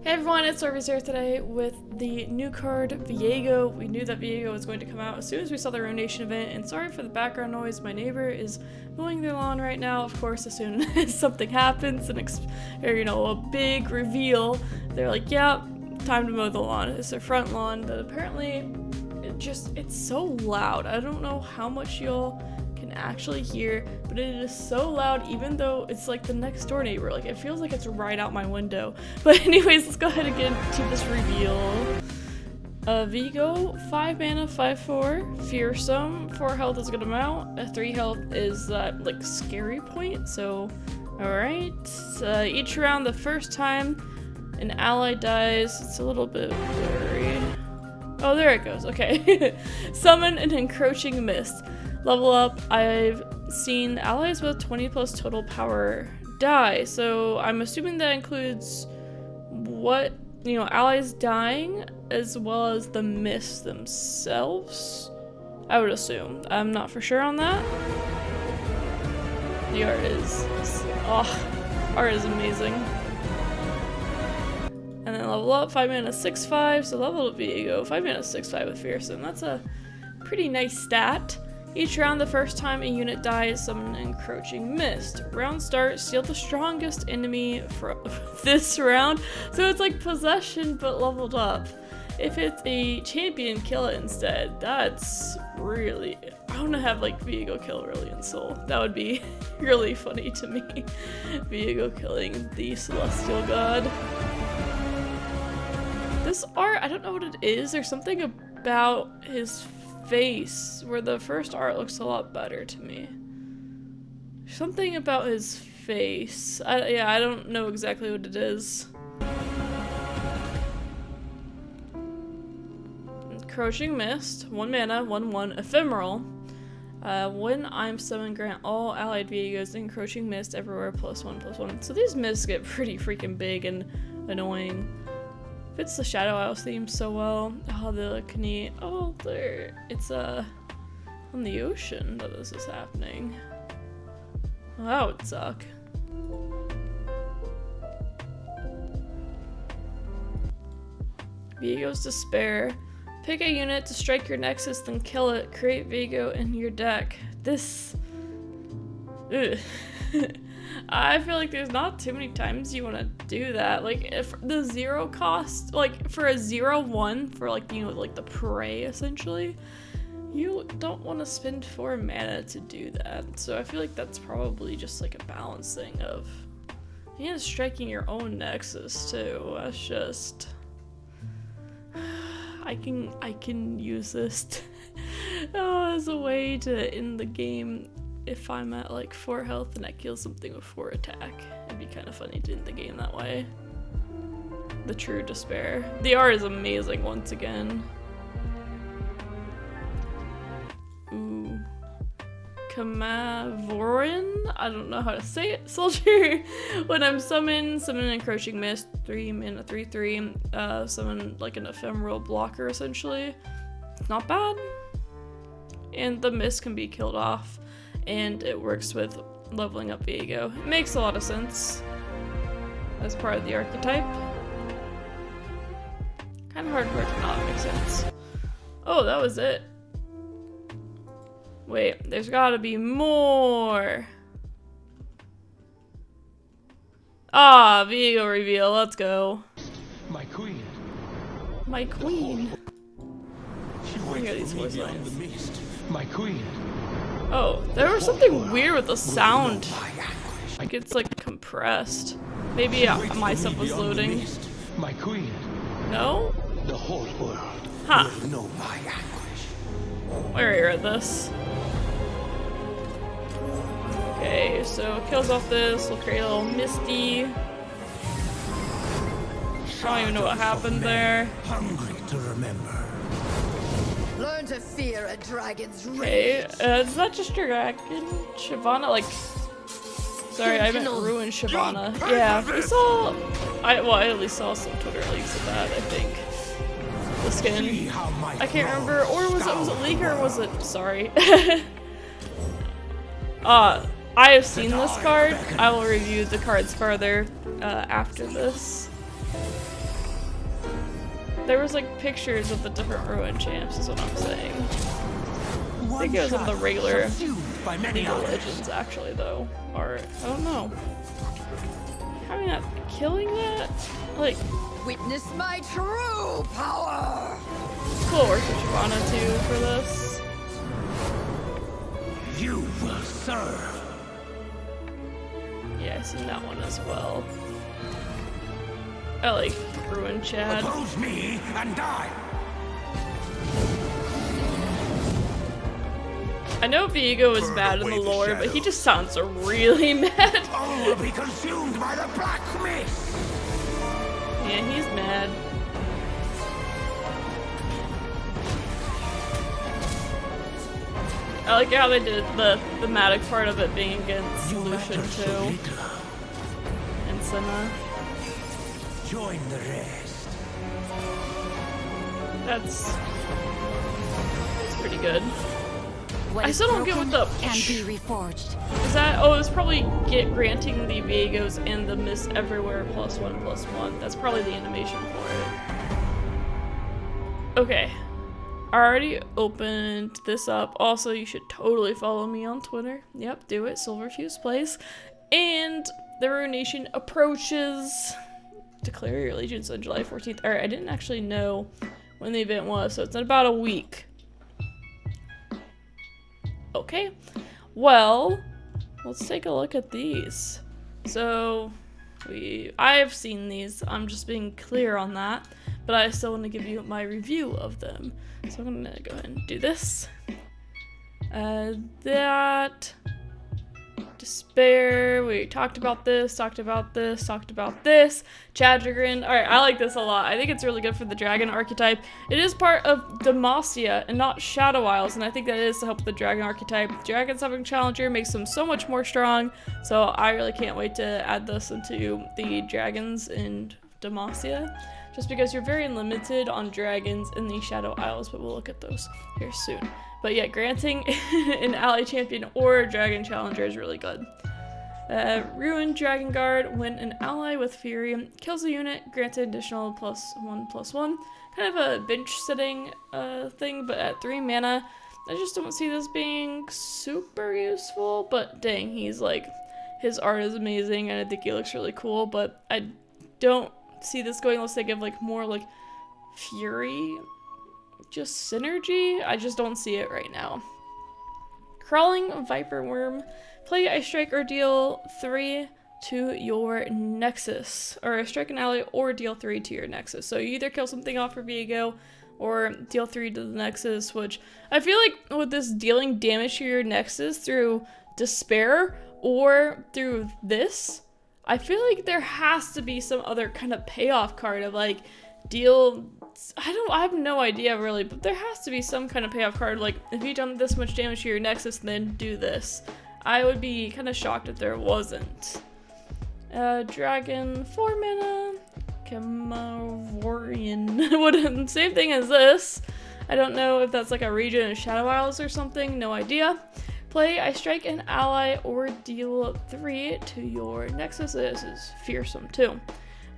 Hey everyone, it's Orvis here today with the new card, Viego. We knew that Viego was going to come out as soon as we saw the Ruination event, and sorry for the background noise, my neighbor is mowing their lawn right now. Of course, as soon as something happens, a big reveal, they're like, yeah, time to mow the lawn. It's their front lawn, but apparently it's so loud. I don't know how much y'all can actually hear, but it is so loud even though it's like the next door neighbor. Like, it feels like it's right out my window. But anyways, let's go ahead and get to this reveal. Viego, 5 mana, 5/4, fearsome, 4 health is a good amount, 3 health is like scary point, so alright. Each round, the first time an ally dies, it's a little bit blurry. Oh, there it goes, okay. Summon an encroaching mist. Level up, I've seen allies with 20 plus total power die, so I'm assuming that includes allies dying as well as the mists themselves. I would assume. I'm not for sure on that. The art is amazing. And then level up, 5 mana, 6/5, so level up Viego, 5 mana, 6/5 with fearsome. That's a pretty nice stat. Each round, the first time a unit dies, summon an encroaching mist. Round start, steal the strongest enemy for this round. So it's like possession, but leveled up. If it's a champion, kill it instead. That's really... I want to have like Viego kill Brilliant Soul. That would be really funny to me. Viego killing the Celestial God. This art, I don't know what it is. There's something about his face where the first art looks a lot better to me. Something about his face. I don't know exactly what it is. Encroaching Mist, 1 mana, 1/1, ephemeral. When I'm summoned, grant all allied Viegos encroaching mist everywhere +1/+1. So these mists get pretty freaking big and annoying. Fits the Shadow Isles theme so well. Oh, they look neat. Oh, there. It's on the ocean that this is happening. Oh, that would suck. Viego's Despair. Pick a unit to strike your Nexus, then kill it. Create Viego in your deck. This... Ugh. I feel like there's not too many times you want to do that. Like, if the 0 cost, like for a 0/1 for like, like the prey essentially, you don't want to spend 4 mana to do that. So I feel like that's probably just like a balance thing of, striking your own Nexus too. That's just, I can use this as a way to end the game. If I'm at like 4 health and I kill something with 4 attack, it'd be kind of funny to end the game that way. The true despair. The art is amazing once again. Ooh. Kamavorin? I don't know how to say it. Soldier. When I'm summoned, summon an encroaching mist, 3 mana, 3/3. Summon like an ephemeral blocker essentially. Not bad. And the mist can be killed off. And it works with leveling up Viego. It makes a lot of sense as part of the archetype. Kind of hard for it to not make sense. Oh, that was it. Wait, there's gotta be more. Ah, Viego reveal, let's go. My queen. My queen. She waits for me beyond the mist. My queen. Oh, there was something weird with the sound. Like it's like compressed. Maybe my stuff was loading. My queen. No? The whole world will know my anguish. We're here at this. Okay, so kills off this. We'll create a little misty. I don't even know what happened there. Hungry to remember. Learn to fear a dragon's rage. Okay, is that just Dragon Shyvana? Like, sorry, I meant Ruin Shyvana. Yeah, we saw. I at least saw some Twitter leaks of that. I think the skin. I can't remember, or was it leak or was it? Sorry. I have seen this card. I will review the cards further after this. there was like pictures of the different ruin champs is what I'm saying. I think it was in the regular League of Legends actually though. Or, I don't know. How are you not killing that? Like, Witness my true power! cool work with Shyvana too for this. You will serve. Yeah, I've seen that one as well. I like Ruin Chad. Oppose me and die. I know Viego is bad in the lore, but he just sounds really mad. All will be consumed by the black mist. Yeah, he's mad. I like how they did the thematic part of it being against Lucian too. And Senna. Join the rest. That's pretty good. I still don't get what the can be reforged. is that. Oh, it's probably granting the Viegos and the Miss Everywhere +1/+1. That's probably the animation for it. Okay. I already opened this up. Also, you should totally follow me on Twitter. Yep, do it. Silverfuse Plays. And the Rune Nation approaches. Declare your allegiance on July 14th. Alright, I didn't actually know when the event was, so it's in about a week. Okay. Well, let's take a look at these. So, I have seen these. I'm just being clear on that. But I still want to give you my review of them. So I'm gonna go ahead and do this. That. Despair. We talked about this, talked about this, talked about this. Chadrigan. Alright, I like this a lot. I think it's really good for the dragon archetype. It is part of Demacia and not Shadow Isles, and I think that is to help the dragon archetype. Dragons having Challenger makes them so much more strong, so I really can't wait to add this into the dragons in Demacia. Just because you're very limited on dragons in the Shadow Isles, but we'll look at those here soon. But yeah, granting an ally champion or a dragon challenger is really good. Ruined Dragon Guard, when an ally with Fury kills a unit, granted additional +1/+1. Kind of a bench sitting thing, but at 3 mana, I just don't see this being super useful. But dang, he's like, his art is amazing and I think he looks really cool, but I don't see this going unless they give like more like Fury, just synergy. I just don't see it right now. Crawling Viper Worm, play a strike or deal 3 to your Nexus, or strike an ally or deal 3 to your Nexus. So you either kill something off for Viego or deal 3 to the Nexus, which I feel like with this dealing damage to your Nexus through Despair or through this, I feel like there has to be some other kind of payoff card of like deal. I have no idea really, but there has to be some kind of payoff card. Like if you've done this much damage to your Nexus, then do this. I would be kind of shocked if there wasn't. Dragon 4 mana, Camavorian. Same thing as this. I don't know if that's like a region of Shadow Isles or something. No idea. Play, I strike an ally or deal 3 to your Nexus. This is fearsome too.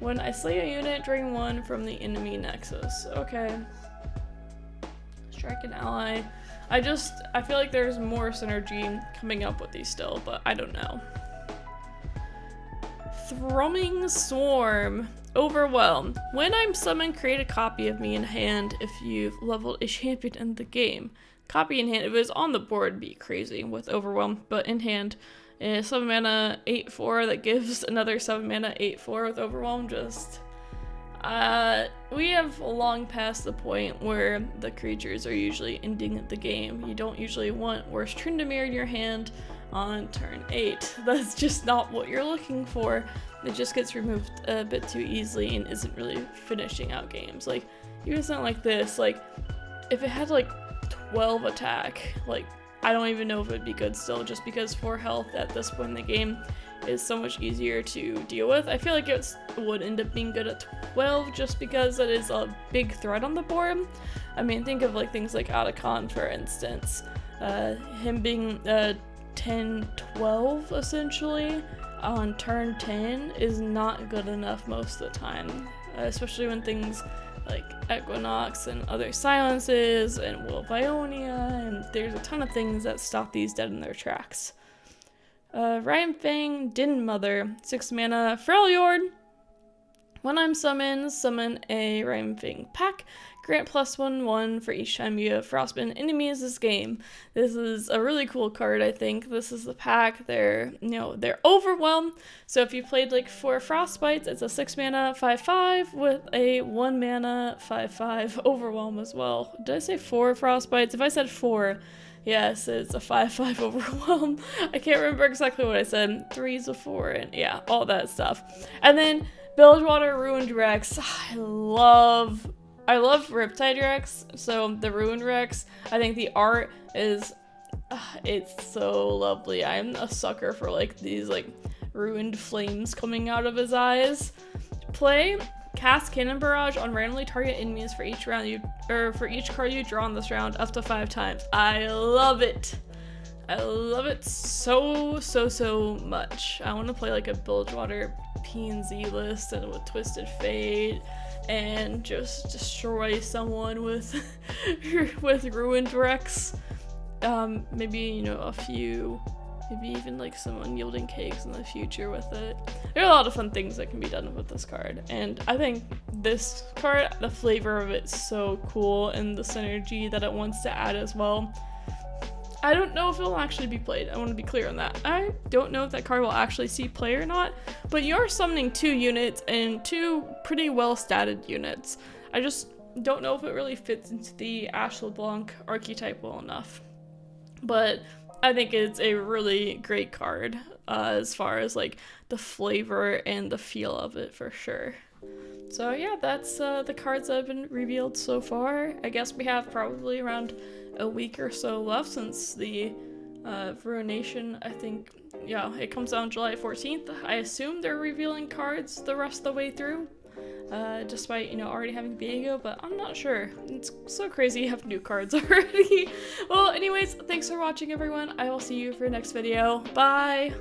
When I slay a unit, drain 1 from the enemy Nexus. Okay. Strike an ally. I feel like there's more synergy coming up with these still, but I don't know. Thrumming Swarm. Overwhelm. When I'm summoned, create a copy of me in hand if you've leveled a champion in the game. Copy in hand, if it was on the board, it'd be crazy with Overwhelm, but in hand, 7 mana 8/4 that gives another 7 mana 8/4 with Overwhelm. Just we have long past the point where the creatures are usually ending the game. You don't usually want Worst Tryndamere in your hand on turn 8. That's just not what you're looking for. It just gets removed a bit too easily and isn't really finishing out games. Like even something like this, like if it had like 12 attack, like I don't even know if it'd be good still, just because 4 health at this point in the game is so much easier to deal with. I feel like it would end up being good at 12 just because it is a big threat on the board. I mean, think of like things like Otacon, for instance. Him being 10-12 essentially on turn 10 is not good enough most of the time. especially when things like Equinox and other silences and Will of Ionia, and there's a ton of things that stop these dead in their tracks. Ryan Fang, Din Mother, 6 mana, Freljord. When I'm summoned, summon a Ryan Fang pack. Grant +1/1 for each time you have Frostbitten enemies this game. This is a really cool card, I think. This is the pack. They're Overwhelm. So if you played like 4 Frostbites, it's a 6 mana 5/5 with a 1 mana 5/5 Overwhelm as well. Did I say 4 Frostbites? If I said 4, yes, it's a 5/5 Overwhelm. I can't remember exactly what I said. 3's a 4, and yeah, all that stuff. And then Bilgewater Ruined Rex. I love Riptide Rex, so the Ruined Rex, I think the art is, it's so lovely. I'm a sucker for like these like ruined flames coming out of his eyes. Cast Cannon Barrage on randomly target enemies for each card you draw in this round up to 5 times. I love it. I love it so much. I want to play like a Bilgewater P&Z list and with Twisted Fate and just destroy someone with Ruined Rex. Maybe, a few, maybe even like some Unyielding Cakes in the future with it. There are a lot of fun things that can be done with this card, and I think this card, the flavor of it's so cool, and the synergy that it wants to add as well. I don't know if it will actually be played. I want to be clear on that. I don't know if that card will actually see play or not, but you're summoning 2 units and 2 pretty well statted units. I just don't know if it really fits into the Ash LeBlanc archetype well enough. But I think it's a really great card as far as like the flavor and the feel of it for sure. So yeah, that's the cards that have been revealed so far. I guess we have probably around a week or so left since the Ruination, I think, yeah, it comes out on July 14th. I assume they're revealing cards the rest of the way through, despite, already having Viego, but I'm not sure. It's so crazy to have new cards already. Well, anyways, thanks for watching, everyone. I will see you for the next video. Bye!